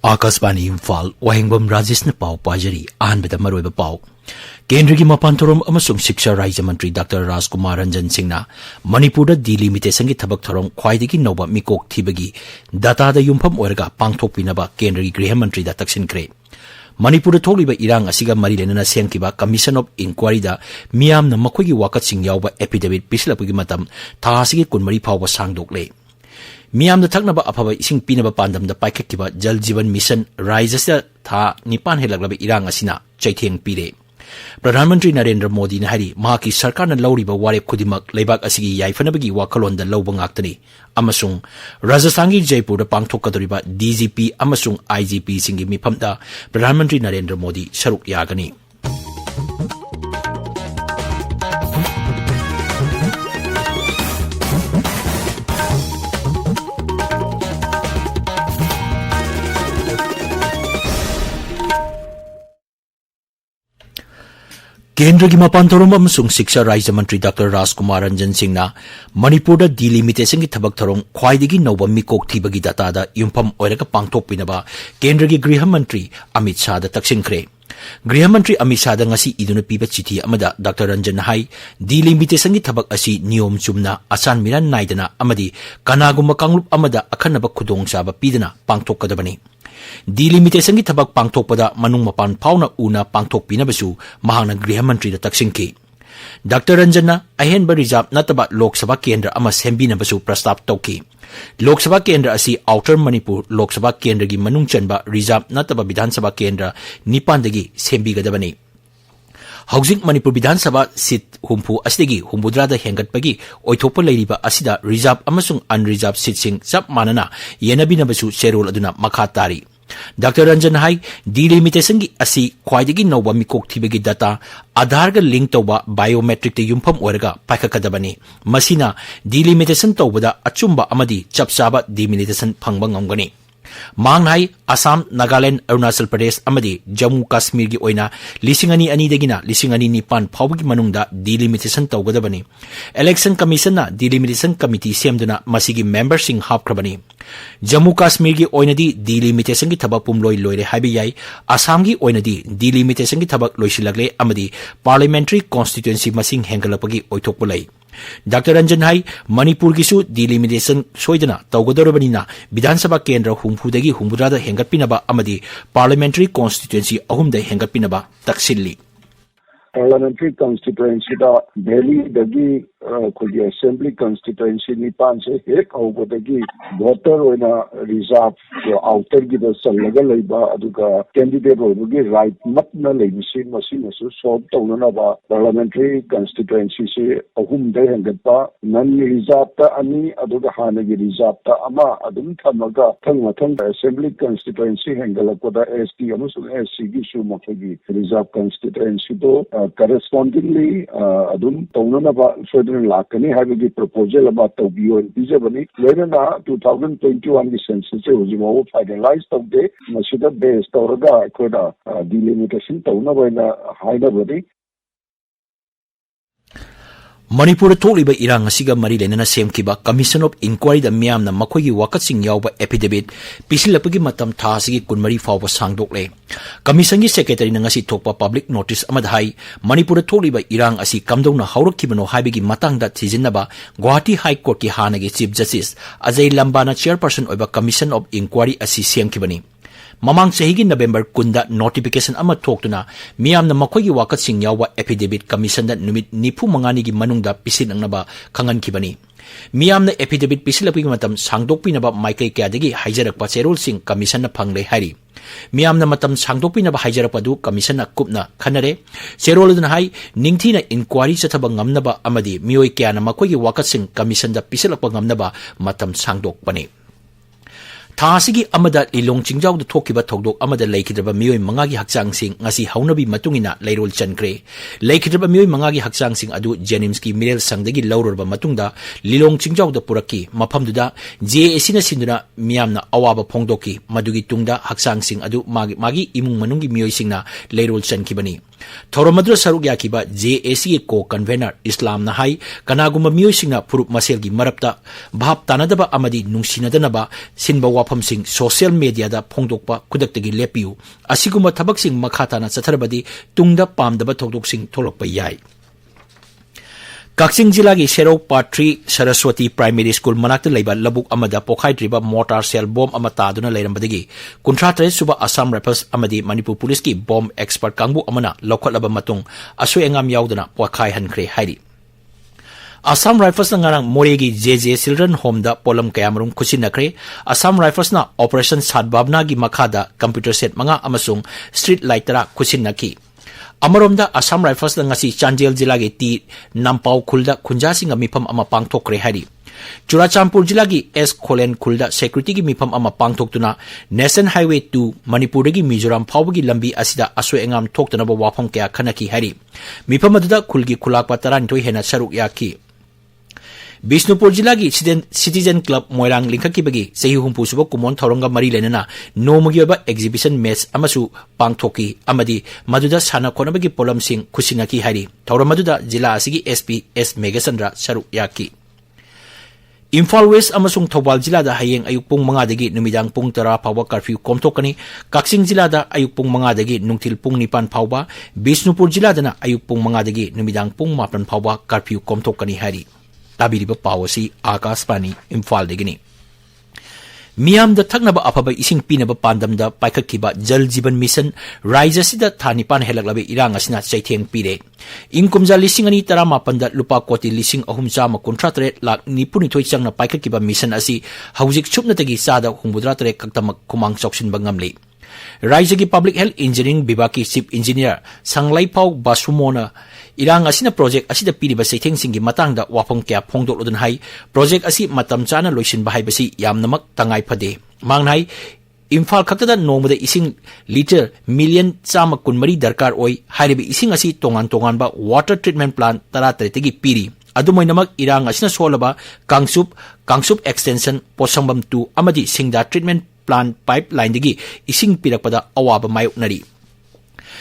आकाशवाणी इम्फाल वाहेंगबम राजेश ने पाव पाजरी आहनबद मरोइब पाव केंद्र की मपानथोरम अमसुंग शिक्षा राज्य मंत्री डॉक्टर राजकुमार रंजन सिंह मणिपुर डिलिमिटेशन की थबक थोरम ख्वाइदगी नौबा मिकोक थीबगी डाटा युमफम ओरगा पांगथोकपिनबा केंद्र की गृह मंत्री दा तक्सिनख्रे मणिपुर थोलिबा इरांग असिगा मरी लेनना सेमकिबा कमीशन ऑफ इंक्वायरी दा मियामना मखोगी वाकतसिंग यावबा एफिडेविट पिसलपगी मतम थासिगी कुनमरी फावबा सांगदोकले मियाम थकनबा अफबा इसिंग पीनबा पांदम पाइखकिबा जल जीवन मिशन राज्य था निपान हेलगलब इरांग असिना चैथेंग पीरे प्रधानमंत्री नरेंद्र मोदी ने हरी महाकी सरकार न लौरिबा वारेप खुदिमक लेबाक असिगी याइफनबगी वाखलोंदा लौबा ngaktani amasung राजस्थान की जयपुर पांगथोकदोरिबा डीजीपी अमसुंग आईजीपी सिंगी मिफमदा प्रधानमंत्री नरेंद्र मोदी सरुक यागनी केंद्र की मपानथोरम अमसुंग शिक्षा राज्य मंत्री डॉक्टर राजकुमार रंजन सिंह मणिपुर डिलिमिटेशन की थबक थोरम ख्वाइदगी नौबा मिकोक थीबगी डाटा युमफम ओरगा पांगथोकपिनबा केंद्र की गृह मंत्री अमित शाह तक्सिनख्रे गृह मंत्री Amit Shah ngasi iduna piba chithi amada doctor Ranjan high delimitation की थबक असी नियम चुमना असान मिरान नाइदना अमदी कनागुम कांगलुप अमदा अखनबा खुदोंग चाबा पीदना पांगथोकदबनी डिलिमिटेशन की थबक पांगथोकपदा मनुंग मपान फाउना उना पांगथोकपिनबसु महांगना गृह मंत्री तक्सिनकी डॉक्टर रंजन अहेनब रिजर्व नतबा लोकसभा केंद्र अमा सेंबिनबसु प्रस्ताव तौकी लोकसभा केंद्र असी आउटर मणिपुर लोकसभा केंद्र की मनुंग चनबा रिजर्व नतबा विधानसभा केंद्र निपानदगी सेंबिगदबनी हौजिक मणिपुर विधानसभा सीट हुम्फु अस्तिगी हुम्बुद्रादा हेंगटपगी ओइथोप लैरिबा असिदा रिजर्व अमसुंग अनरिजर्व सीटसिंग सब मानना येनबिनबसु शेरोल अदुना मखा तारी डॉक्टर रंजन हाई डिलिमिटेशन की असी ख्वाइदगी नौबा मिकोक थीबगी डाटा आधार का लिंक तौबा बायोमेट्रिक ते युमफम ओरगा पाइखकदबनी मसिना डिलिमिटेशन तौबदा अचुम्बा अमदी चपचाबा डिलिमिटेशन फंगबा ngomgani मांगनाई असम नागालैंड अरुणाचल प्रदेश अमदी जम्मू कश्मीर की ओइना लिसिंग अनि अनि दगिना लिसिंग अनि निपान फाउबगी मनुंगदा डिलिमिटेशन तौगदबनी इलेक्शन कमीशन ना डिलिमिटेशन कमिटी सेमदुना मसिगी मेंबरसिंग हापख्रबनी जम्मू कश्मीर की ओइनदी डिलिमिटेशन की थबक पुमलोय लोइरे हाइबे याई असम की ओइनदी डिलिमिटेशन की थबक लोइसिलगले अमदी पार्लियामेंट्री कॉन्स्टिट्यूएंसी मसिंग हेंगलपगी ओइथोकपुलै डॉक्टर रंजन हाई मणिपुर की डिलिमिटेशन सोइदना तौगदरबनीना विधानसभा केंद्र हुम्फुदगी हुम्बुद्रादा हेंगटपिनबा अमदी पार्लियामेंट्री कॉन्स्टिट्यूएंसी अहुमदा हेंगटपिनबा तक्सिल्ली पार्लियामेंट्री कॉन्स्टिट्यूएंसी दिल्ली दगी कोई असेंबली कॉन्स्टिट्यूएंसी निपान से हेक होबदगी वोटर ओइना रिजर्व जो आउटर की चलगा लेबा अदुगा कैंडिडेट होबगी राइट मतना लेबिसि मसिनसु सॉल्व तौननाबा पार्लियामेंट्री कॉन्स्टिट्यूएंसी से अहुम दे हेंगटपा नन रिजर्व ता अनि अदुगा हानगी रिजर्व ता अमा अदुम थमगा थंग असेंबली कॉन्स्टिट्यूएंसी हेंगलपदा एसटी अमसु एससी की सु मखगी रिजर्व कॉन्स्टिट्यूएंसी तो correspondingly adum taunanaba federal lakani habigi proposal about tawbiyo bijabani lenana 2021 ki census se hujimo finalize tawde masida base tawraga koda delimitation taunaba ina haida bari Manipur थोलिबा इरांग असिगा मरी लेनना सेमकिबा commission of inquiry दा मियामना मखोगी वाकतसिंग यावबा एफिडेविट पिसिलपगी मतम थासिगी कुनमरी फावबा सांगदोकले कमीशन की सेक्रेटरी नंगसी थोकपा पब्लिक नोटिस अमदहाई मणिपुर थोलिबा इरांग असी कमदौना हौरखिबनो हाइबगी मतंगदा थिजिनबा गुवाहाटी हाई कोर्ट की हानगी chief justice Ajay Lamba chairperson ओइबा कमीशन ऑफ इंक्वायरी असी सेमकिबनी ममांग चहिगी नवेंबर कुंदा नोटिफिकेशन अमा थोक्तुना मियामना मखोगी वाकतसिंग यावबा एफिडेविट कमीशन दा नुमित निफु मंगानी की मनुंगदा पिसिनंगनबा खंगनखिबनी मियामना एफिडेविट पिसिलपगी मतम सांगदोकपिनबा माइकै क्यादगी हाइजरकपा चेरोलसिंग कमीशन फंगले हारी मियामना मतम सांगदोकपिनबा हाइजरकपदु कमीशन कुपना खनरे चेरोलदुना हाई निंगथीना इंक्वायरी चथबा ngamnaba अमदी मियोय क्याना मखोगी वाकतसिंग कमीशन दा पिसिलपा ngamnaba मतम सांगदोकपने थासिगी अमदा लिलोंग चिंगजाउद थोकिबा थौदोक अमदा लेखिद्रबा मियोय मंगागी हक्चांगसिंग ngasi हौनबी मतुंगिना लेरोल चनक्रे लेखिद्रबा मियोय मंगागी हक्चांगसिंग अदु जेनिम्स की मिरेल संगदगी लौरबा मतुंगदा लिलोंग चिंगजाउद पुरकी मफमदुदा जेएसी ना सिंदुना मियामना अवाबा फोंदोकी मदुगी तुंगदा हक्चांगसिंग अदु मागी इमुंग मनुंगी मियोयसिंगना लेरोल चनखिबनी Thoromadra saruk yakiba JAC ko convener Islam na hai kanaguma miyosingna purup maselgi marapta bhap tanadaba amadi nungsinadana sinba wafam sing social media da phongdokpa kudaktagi lepiu asiguma thabak sing makhatana chatharabadi tungda pamdaba thokdok sing tholokpa yai Kakching Jilla ki Serok Part 3 Saraswati Primary School manakta leiba labuk amada pokhai driba mortar cell bomb ama taduna leirambadagi kuntratre suba Assam Rifles amadi Manipur Police ki bomb expert kangbu amana lokhatlaba matung asoi engam yaudana pokhai hankhre hairi Assam Rifles na ngarang Moregi JJ Children Home da polam kayamarum kusinakre Assam Rifles na Operation Sadbabna gi makhada computer set manga amasung street light tara kusinaki Amaromda Assam Rifles na ngasi Chanjel Jilla gi ti Nampau khulda khunjasing mifam ama pangthokre hari Churachampur Jilla gi S Kholen khulda security gi mifam ama pangthoktuna National Highway 2 Manipur gi Mizoram phawgi lambi asida asoi engam thoktana ba wafam kya khanaki hari mifam aduda khulgi khulakpa tarantoi hena saruk yaki Bisnupur Jilla gi Citizen Club Moirang Linkaki bagi Sahi Humpu Suba Kumon Thoranga Mari Lenana Nomugi ba exhibition match amasu pangthoki amadi maduda sana kona bagi polam sing kusinaki hari Thora maduda Jilla asigi SP S Megasandra Saruk Yaki Imphal West amasung Thobal Jilla da hayeng ayuk pung mga dagi numidang pung tara pawa curfew komtokani Kakching Jilla da ayuk pung mga dagi nungtil pung nipan pawa Bisnupur Jilla da na ayuk pung mga dagi numidang pung mapan pawa curfew komtokani hari Tabiriba Pawasi Akashvani Imphal degini Miyam da thaknaba afaba ising pinaba pandam da paikhakiba Jal Jeevan Mission Raija sida thanipan helaklabe irang asina chaitheng pire Inkumja lising ani taramapan da lupa koti lising ahum chama kontratre lak nipuni thoi changna paikhakiba mission asi haujik chupna tagi sada humbudra tre kaktamak kumang choksin bangamle Raija gi Public Health Engineering Bibaki Chief Engineer Sanglai Pau Basumona Irang asina project asida piriba saitheng singi matangda wapong kya phongdok lodun hai project asi matam chana loisin bahai basi yamnamak tangai phade mangnai Imphal khaktada nomada ising liter million chama kunmari darkar oi hairebi ising asi tongan ba water treatment plant tara tretegi piri adumoinamak irang asina solaba kangsup extension posambam 2 amadi singda treatment plant pipeline degi ising pirakpada awaba mayoknari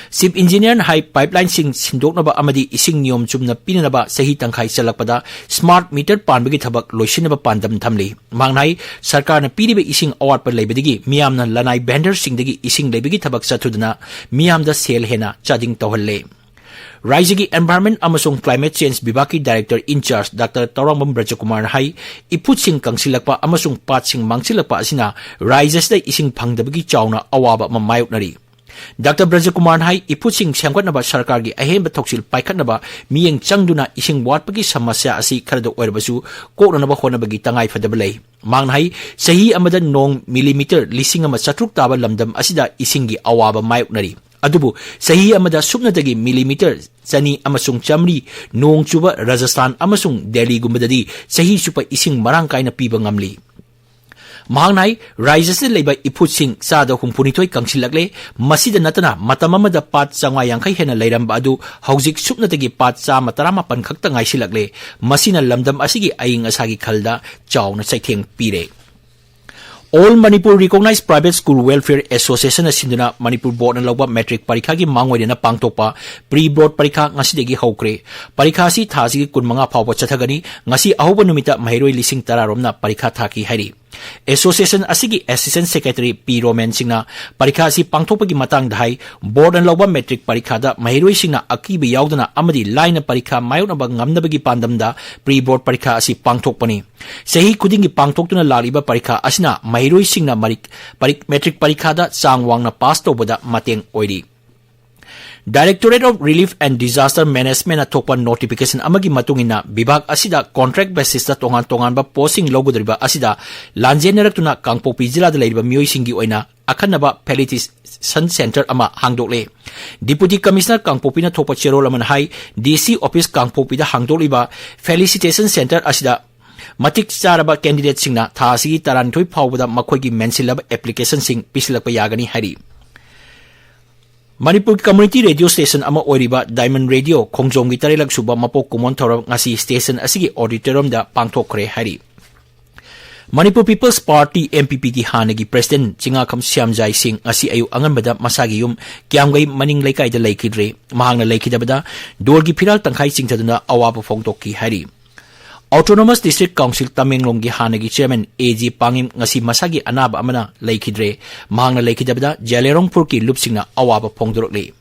Chief Engineer High Pipeline sing sindoknaba amadi ising niyom chumna pinanaba sahi tangkhai chalakpada smart meter panbagi thabak loisinaba pandam thamli mangnai sarkar na piribe ising award par leibadigi miyamna lanai vendor singdagi ising leibagi thabak chathudna miyamda sel hena chading tawhalle Raijagi Environment amasung Climate Change Bibaki Director in Charge Dr. Wahengbam Rajesh hai iput sing kangsilakpa amasung pat sing mangsilakpa asina Raijasda ising phangdabagi chawna awaba mamayoknari Dr. Brajakumar hai ipusing sangkatnaba sarkar gi ahemba thoksil paikhatnaba miyeng changduna ising watpagi samasya asi kharado oirbasu koknaba honabagi tangai fadabalai mangnai sahi amada nong millimeter lising ama chatruk taba lamdam asida isingi awaba mayoknari adubu sahi amada supnatagi millimeter chani amasung chamri nong chuba Rajasthan amasung Delhi gumbadadi sahi supa ising marang kaina piba ngamli Mahangnai Raijasda leiba iphutsing sada humpunithoi kangsilakle masida natana matamamada pat changwa yangkhai hena leiramba adu haujik supnatagi pat chama taramapan khakta ngaisilakle masina lamdam asigi aing asagi khalda chawna chaitheng pire All Manipur Recognized Private School Welfare Association asinduna Manipur Board na lawba metric parikha gi mangwai na pangtokpa pre-board parikha ngasidegi haukre parikha si thasigi kunmanga phawba chathagani ngasi ahoba numita mahiroi lising tararom na parikha thaki hari Association asigi Assistant Secretary P. Roman singna parikha si pangthokpagi matang dai board and lawba metric parikha da mahiroi singna akiba yaudana amadi line parikha mayonaba ngamnabagi pandamda pre-board parikha asi pangthokpani sahi kudingi pangthoktuna laliba parikha asina mahiroi singna metric parikha da changwangna pass tobada mateng oiri Directorate of Relief and Disaster Management atokpa notification amagi matungina bibag asida contract basis da tongan ba posting logodriba asida lanjeneratuna Kangpopi Jilla da leiba mioi singi oina akhanaba Palliation Center ama hangdokle Deputy Commissioner Kangpopi na thopa cherol aman hai DC Office Kangpopi da hangdoliba Felicitation Center asida matik charaba candidate singna thasigi taranthoi phawbada makhoigi mensilaba application sing pisilakpa yagani hari Manipur Community Radio Station ama oiriba Diamond Radio Khongjom gi tarilak suba mapok kumon thorab ngasi station asigi auditorium da pangthokre hari Manipur People's Party MPP ki hanagi President Ng.Amukhomba Syamjai Singh asi ayu anganbada masagi yum kyamgai maning laikai da laikidre mahangna laikidabada dorgi phiral tangkhai chingthaduna awaba phongtokki hari Autonomous District Council Tamenglong gi hanagi Chairman AG Pangim ngasi masagi anaba amana laikidre mahangna laikidabada Jalerongpur ki lupsingna awaba phongdorokle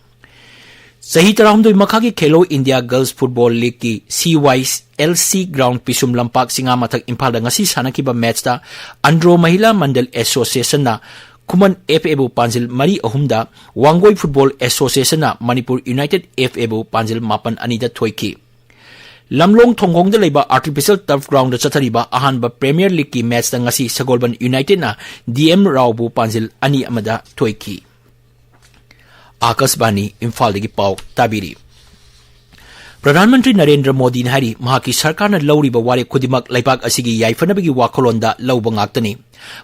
Sahi tarahumdoi makhagi Khelo India Girls Football League ki CYLC Ground Pisum Lampak Singa Mathak Imphal da ngasi sanakiba match ta Andro Mahila Mandal Association na Kuman FA bu Panjil Mari Ahumda Wangoi Football Association na Manipur United FA bu Panjil Mapan Anida Thoiki Lamlong Thonggong da leiba artificial turf ground da chathariba ahanba Premier League ki match da ngasi Sagolban United na DM Rao bu Panjil ani amada Thoiki Akasbani Imphal dagi pau tabiri Pradhan Mantri Narendra Modi na hari mahaki sarkar na lauriba ware kudimak laibak asigi yaifanabagi wakolonda lauba ngaktani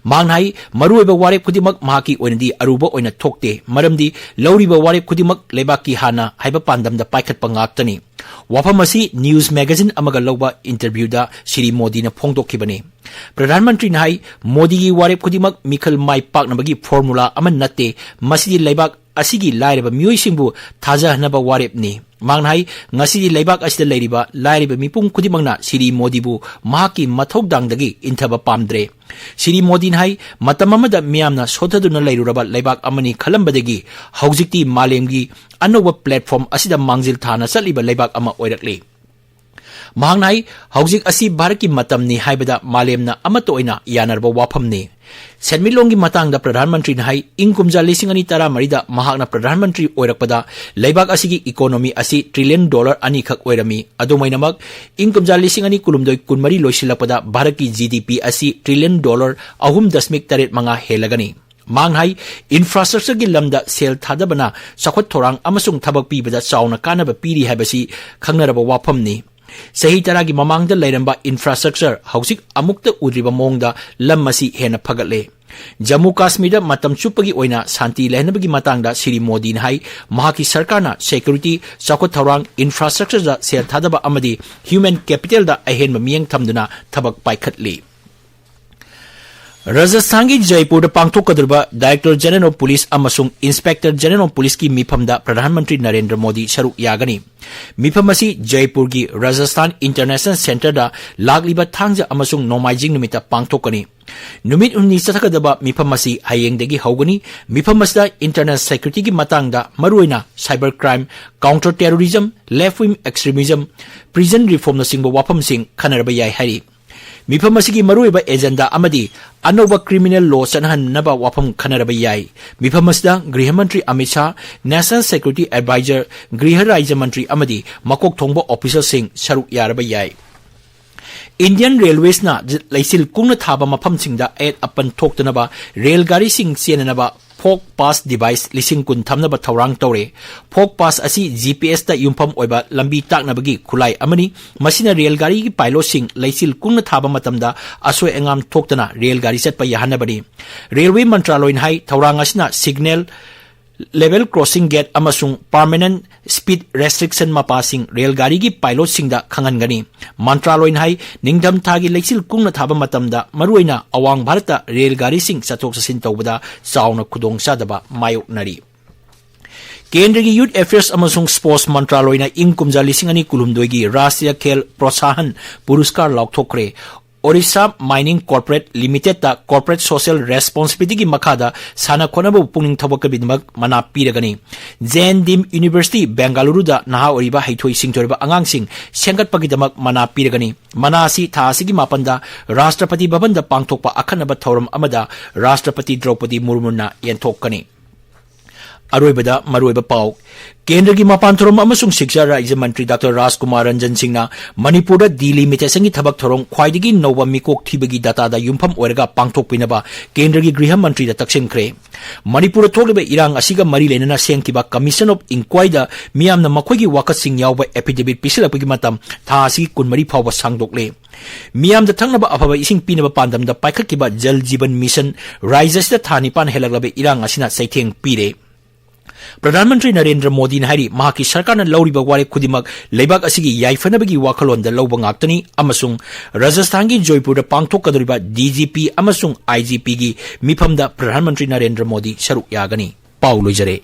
mangnai maruiba ware kudimak mahaki oinadi aruba oina thokte maramdi lauriba ware kudimak laibaki hana haiba pandam da paikhatpa ngaktani wapamasi news magazine amaga lauba interview da Shri Modi na phongdokkibani Pradhan Mantri na hai Modi gi ware kudimak mikhal mai paknabagi formula aman natte masidi laibak asigi lairaba mioi singbu thaja hanaba warep ni mangnai ngasidi laibak asida lairiba lairiba mipung kudimangna Shri Modi bu mahaki mathaudang dagi inthaba pamdre Shri Modi nai matamamada miyamna sothaduna lairuraba laibak amani khalambadagi haujikti malemgi anoba platform asida mangjil thana chaliba laibak ama oirakle Mahangnai haujik asi Bharat ki matamni haibada malemna amato oina yanarba waphamni Senmilongi matangda Pradhan Mantri nai ingkumja lising ani tara marida mahakna Pradhan Mantri oirakpada laibak asigi economy asi $1 trillion ani khak oirami adumainamak ingkumja lising ani kulumdoi kunmari loisilakpada Bharat ki GDP asi $1 trillion 3.8 manga helagani Manghai infrastructure gi lamda sel thadabana sakhot thorang amasung thabak pibada chauna kanaba piri haibasi khangnaraba waphamni Sahi taragi mamangda lairamba infrastructure hausik amukta udriba mongda lammasi hena phagatle Jammu Kashmir matam chupagi oina santi lehnabagi matangda Shri Modi nai mahaki sarkarna security chakot thorang infrastructure da sel thadaba amadi human capital da ahenba miyang thamduna thabak paikhatli Rajasthan ki Jaipur da pangthokadurba Director General of Police amasung Inspector General of Police ki mifamda Pradhan Mantri Narendra Modi saruk yagani mifamasi Jaipur ki Rajasthan International Center da lagliba thangja amasung nomaijing numita pangthokani numit unni chathakadaba mifamasi hayengdagi haugani mifamasda internal security ki matangda maruina cyber crime counter terrorism left wing extremism prison reform na singba wapam sing khanarba yai hari Mifamasi maruiba agenda amadi anoba criminal law sanhan naba wapam khanaraba yai mifamasda Griha Mantri Amit Shah National Security Advisor Griha Rajya Mantri amadi makok thongba officer sing saruk yaraba yai Indian Railways na laisil kungna thaba mafam singda aid apan thoktanaba rail gari sing sienanaba Fork Pass device lising kun thamnaba thorang tore Fork Pass asi GPS da yumpham oiba lambi taknabagi khulai amani masina rail gari ki pilot sing laisil kungna thaba matamda asoi engam thoktana rail gari chatpa yahanabani Railway Mantraloy hai thorang asina signal level crossing gate amasung permanent speed restriction mapasing rail gari ki pilot singda khangangani Mantraloy hai ningdam thagi leisil kungna thaba matamda maruina awang bharata rail gari sing chathok chasin tawbada chauna khudong sadaba mayok nari Kendra ki Youth Affairs amasung Sports Mantraloy na ingkumja lising ani kulumdoi gi Rashtriya Khel Protsahan Puruskar laukthokre Orissa Mining Corporate Limited ta Corporate Social Responsibility ki makhada sana khonabu pungning thabak bidimak mana piragani Jain Dim University Bengaluru da naha oriba haithoi singtoriba angang sing sengat pagidamak mana piragani mana si thasi ki mapanda Rashtrapati Bhavan da pangthokpa akhanaba thoram amada Rashtrapati Draupadi Murmu na yenthokani Aroibada maroiba pau Kendra ki mapanthorom amasung Shiksha Rajya Mantri Dr. Rajkumar Ranjan Singh na Manipur da delimitation ki thabak thorong khwaidagi nowa mikok thibagi data da yumpham oiraga pangthokpinaba Kendra ki Griha Mantri da taksinkhre Manipur thokliba irang asiga mari lenana sengkiba Commission of Inquiry da miyamna makhoigi wakat sing yawba affidavit pisilapagi matam tha asi kunmari phawba sangdokle Miyam da thangnaba afaba ising pinaba pandam da paikhatkiba Jal Jeevan Mission Raijasida thanipan helaklabe irang asina saitheng pire प्रधानमंत्री नरेंद्र मोदी ने हारी महाकी सरकार ने लौरिबा वारे खुदिमक लेबाक असिगी याइफनबगी वाखलोन the लौबा ngaktani amasung Rajasthan gi Joypur da pangthokadoriba DGP amasung IGP gi mifamda प्रधानमंत्री Narendra Modi सरuk yagani पाउ लोइजरे।